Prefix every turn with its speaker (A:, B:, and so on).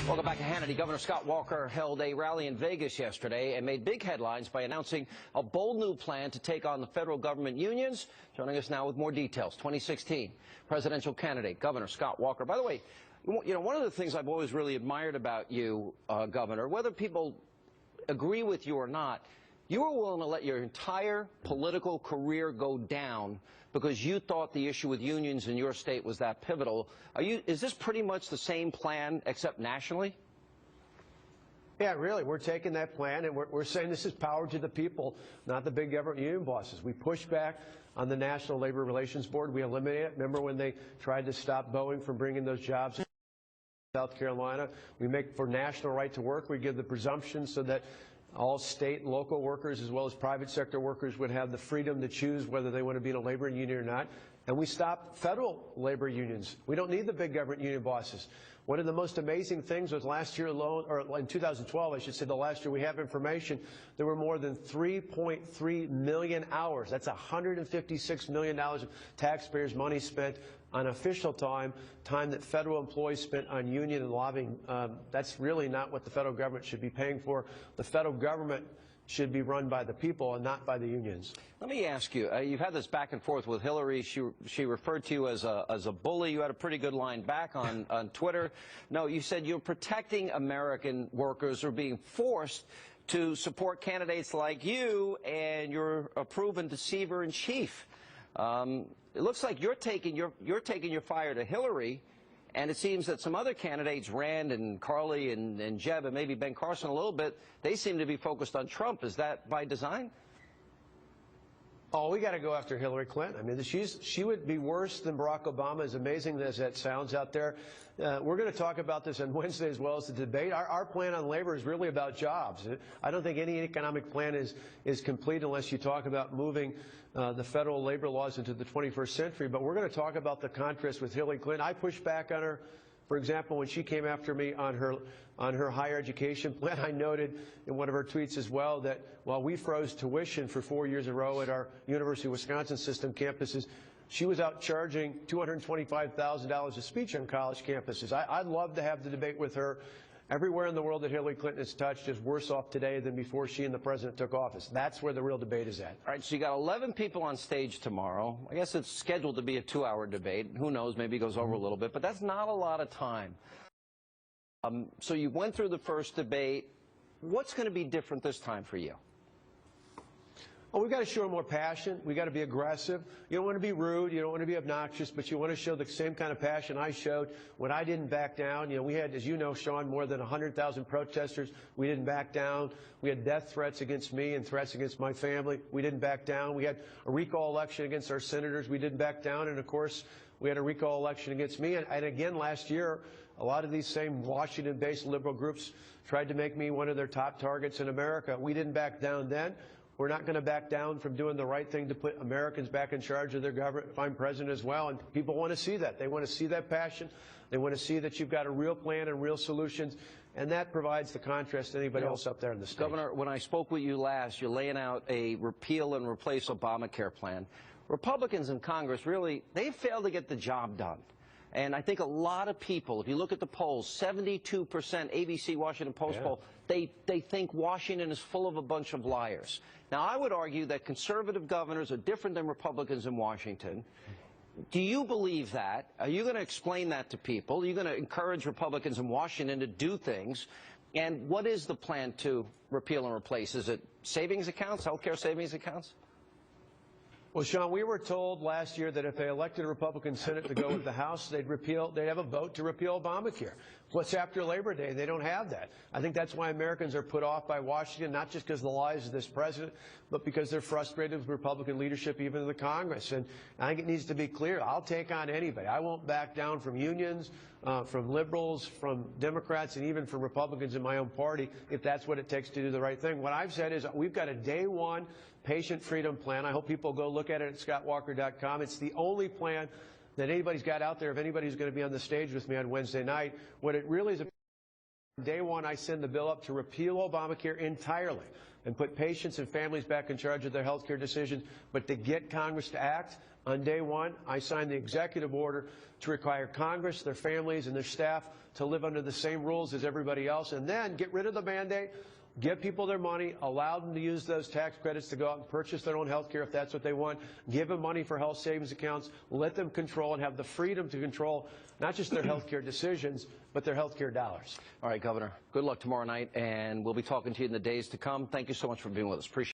A: Welcome back to Hannity. Governor Scott Walker held a rally in Vegas yesterday and made big headlines by announcing a bold new plan to take on the federal government unions. Joining us now with more details, 2016 presidential candidate, Governor Scott Walker. By the way, you know, one of the things I've always really admired about you, Governor, whether people agree with you or not, you were willing to let your entire political career go down because you thought the issue with unions in your state was that pivotal. Is this pretty much the same plan except nationally?
B: Yeah, really. We're taking that plan and we're saying this is power to the people, not the big government union bosses. We push back on the National Labor Relations Board. We eliminate it. Remember when they tried to stop Boeing from bringing those jobs to South Carolina? We make for national right to work. We give the presumption so that all state and local workers as well as private sector workers would have the freedom to choose whether they want to be in a labor union or not. And we stop federal labor unions. We don't need the big government union bosses. One of the most amazing things was last year alone, or in 2012, I should say, the last year we have information, there were more than 3.3 million hours. That's $156 million of taxpayers' money spent on official time that federal employees spent on union and lobbying. That's really not what the federal government should be paying for. The federal government should be run by the people and not by the unions.
A: Let me ask you, you've had this back and forth with Hillary. She referred to you as a bully. You had a pretty good line back on Twitter. No, you said you're protecting American workers who are being forced to support candidates like you, and you're a proven deceiver in chief. It looks like you're taking your fire to Hillary, and it seems that some other candidates, Rand and Carly and Jeb and maybe Ben Carson a little bit, they seem to be focused on Trump. Is that by design?
B: Oh, we got to go after Hillary Clinton. I mean, she would be worse than Barack Obama, as amazing as that sounds out there. We're going to talk about this on Wednesday as well as the debate. Our plan on labor is really about jobs. I don't think any economic plan is complete unless you talk about moving the federal labor laws into the 21st century. But we're going to talk about the contrast with Hillary Clinton. I pushed back on her. For example, when she came after me on her higher education plan, I noted in one of her tweets as well that while we froze tuition for 4 years in a row at our University of Wisconsin system campuses, she was out charging $225,000 a speech on college campuses. I'd love to have the debate with her. Everywhere in the world that Hillary Clinton has touched is worse off today than before she and the president took office. That's where the real debate is at.
A: All right, so you got 11 people on stage tomorrow. I guess it's scheduled to be a 2-hour debate. Who knows, maybe it goes over a little bit, but that's not a lot of time. So you went through the first debate. What's going to be different this time for you?
B: Well, we've got to show more passion. We've got to be aggressive. You don't want to be rude. You don't want to be obnoxious, but you want to show the same kind of passion I showed when I didn't back down. You know, we had, as you know, Sean, more than 100,000 protesters. We didn't back down. We had death threats against me and threats against my family. We didn't back down. We had a recall election against our senators. We didn't back down. And, of course, we had a recall election against me. And again, last year, a lot of these same Washington-based liberal groups tried to make me one of their top targets in America. We didn't back down then. We're not going to back down from doing the right thing to put Americans back in charge of their government if I'm president as well. And people want to see that. They want to see that passion. They want to see that you've got a real plan and real solutions. And that provides the contrast to anybody else up there in the state.
A: Governor, when I spoke with you last, you're laying out a repeal and replace Obamacare plan. Republicans in Congress, really, they failed to get the job done. And I think a lot of people, if you look at the polls, 72% ABC Washington Post poll, they think Washington is full of a bunch of liars. Now, I would argue that conservative governors are different than Republicans in Washington. Do you believe that? Are you going to explain that to people? Are you going to encourage Republicans in Washington to do things? And what is the plan to repeal and replace? Is it savings accounts, health care savings accounts?
B: Well, Sean, we were told last year that if they elected a Republican Senate to go with the House, they'd have a vote to repeal Obamacare. What's after Labor Day? They don't have that. I think that's why Americans are put off by Washington, not just because of the lies of this president, but because they're frustrated with Republican leadership, even in the Congress. And I think it needs to be clear. I'll take on anybody. I won't back down from unions, from liberals, from Democrats, and even from Republicans in my own party if that's what it takes to do the right thing. What I've said is we've got a day one patient freedom plan. I hope people go look at it at scottwalker.com. It's the only plan that anybody's got out there if anybody's going to be on the stage with me on Wednesday night. What it really is, day one, I send the bill up to repeal Obamacare entirely and put patients and families back in charge of their health care decisions. But to get Congress to act, on day one, I signed the executive order to require Congress, their families, and their staff to live under the same rules as everybody else, and then get rid of the mandate, give people their money, allow them to use those tax credits to go out and purchase their own health care if that's what they want, give them money for health savings accounts, let them control and have the freedom to control not just their health care decisions, but their health care dollars.
A: All right, Governor, good luck tomorrow night, and we'll be talking to you in the days to come. Thank you so much for being with us. Appreciate it.